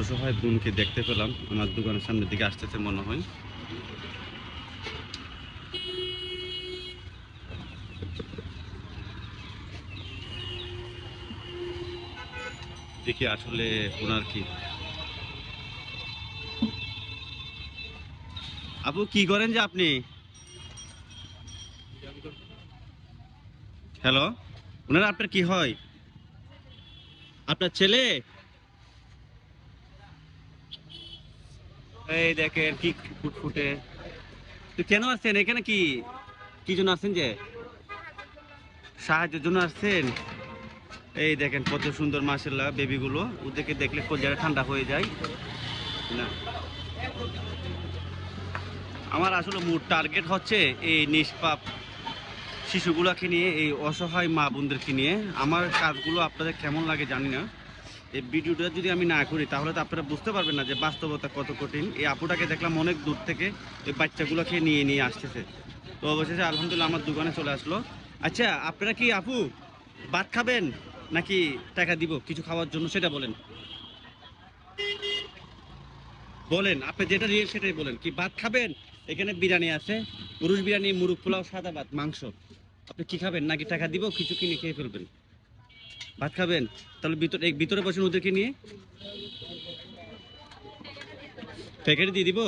অসহায় বোনকে দেখতে পেলাম আমার দোকানের সামনের দিকে আসতেছে মনে হয়। দেখি আসলে ওনার কি। আপু কি করেন যে আপনি? হ্যালো, ওনারা আপনার কি হয়? আপনার ছেলে? এই দেখেন কি ফুটফুটে। তো কেন আসছেন এখানে? কি কি জন্য আসছেন? যে সাহায্যের জন্য আসছেন? এই দেখেন কত সুন্দর মাশাআল্লাহ বেবিগুলো, ওদেরকে দেখলে কলিজাটা ঠান্ডা হয়ে যায় না। আমার আসলে মূল টার্গেট হচ্ছে এই নিষ্পাপ শিশুগুলোকে নিয়ে, এই অসহায় মা বোনদেরকে নিয়ে। আমার কাজগুলো আপনাদের কেমন লাগে জানি না। এই ভিডিওটা যদি আমি না করি তাহলে তো আপনারা বুঝতে পারবেন না যে বাস্তবতা কত কঠিন। এই আপুটাকে দেখলাম অনেক দূর থেকে এই বাচ্চাগুলোকে নিয়ে নিয়ে আসতেছে। তো অবশেষে আলহামদুলিল্লাহ আমার দোকানে চলে আসলো। আচ্ছা, আপনারা কি আপু ভাত খাবেন নাকি টাকা দিব কিছু খাওয়ার জন্য? সেটা বলেন, বলেন আপনি যেটা রিয়েল সেটাই বলেন। কি ভাত খাবেন? এখানে বিরিয়ানি আছে, পুরুষ বিরিয়ানি, মুরগ পোলাও, সাদা ভাত, মাংস। আপনি কি খাবেন নাকি টাকা দিব কিছু কিনে খেয়ে ফেলবেন? ভাত খাবেন? তাহলে ভিতরে বসেন ওদেরকে নিয়ে, প্যাকেটে দিয়ে দিব।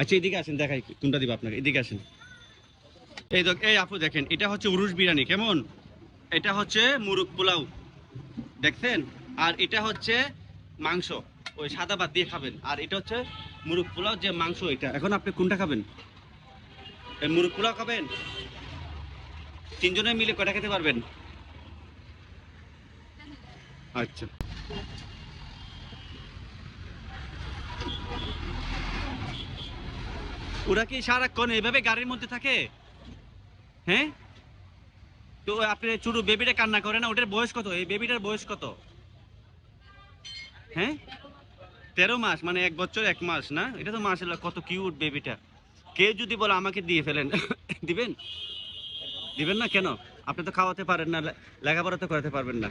আচ্ছা এদিকে আসেন, দেখাই কোনটা দিব আপনাকে, এদিকে আসেন। এই আপু দেখেন, এটা হচ্ছে উরুশ বিরিয়ানি, কেমন? এটা হচ্ছে মুরগ পোলাও, দেখছেন? আর এটা হচ্ছে মাংস, ওই সাদা ভাত দিয়ে খাবেন। আর এটা হচ্ছে মুরগ পোলাও, যে মাংস এটা। এখন আপনি কোনটা খাবেন? এই মুরগ পোলাও খাবেন? তিনজনে মিলে কয়টা খেতে পারবেন? আচ্ছা, ওরা কি সারাক্ষণ এইভাবে গাড়ির মধ্যে থাকে? হ্যাঁ, তো আপনি ছোট বেবিটা কান্না করে না, ওটার বয়স কত? এই বেবিটার বয়স কত? হ্যাঁ, 13 মাস, মানে 1 বছর 1 মাস না? এটা তো মাশাআল্লাহ কত কিউট বেবিটা। কেউ যদি বলে আমাকে দিয়ে ফেলেন দিবেন? দিবেন না কেন? আপনি তো খাওয়াতে পারেন না, লেখাপড়া তো করাতে পারবেন না,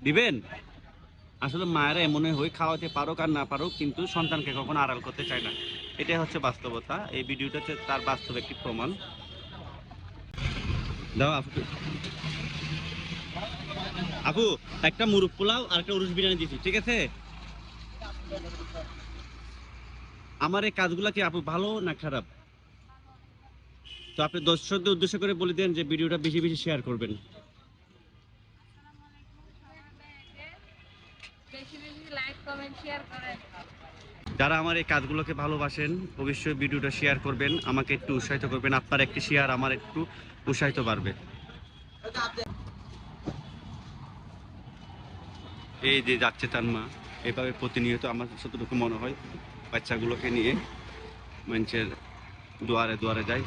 দিবেন? আসলে মায়েরা এমনই হয়, খাওয়াতে পারুক আর না পারুক, কিন্তু সন্তানকে কখনো আড়াল করতে চায় না। এটাই হচ্ছে বাস্তবতা। এই ভিডিওটা হচ্ছে তার বাস্তব একটি প্রমাণ। দাও আপু, আপু একটা মুরগ পোলাও আর একটা উরুশ বিরিয়ানি দিচ্ছি, ঠিক আছে? আমার এই কাজগুলা কি আপু ভালো না খারাপ? তো আপনি দর্শকদের উদ্দেশ্য করে বলে দেন যে ভিডিওটা বেশি বেশি শেয়ার করবেন। বেশি বেশি লাইক কমেন্ট শেয়ার করেন। যারা আমার এই কাজগুলোকে ভালোবাসেন অবশ্যই ভিডিওটা শেয়ার করবেন, আমাকে একটু উৎসাহিত করবেন। আপনার একটি শেয়ার আমার একটু উৎসাহিত বাড়বে। এই যে যাচ্ছে তার মা, এভাবে প্রতিনিয়ত আমার যতটুকু মনে হয় বাচ্চাগুলোকে নিয়ে মানুষের দুয়ারে দুয়ারে যায়।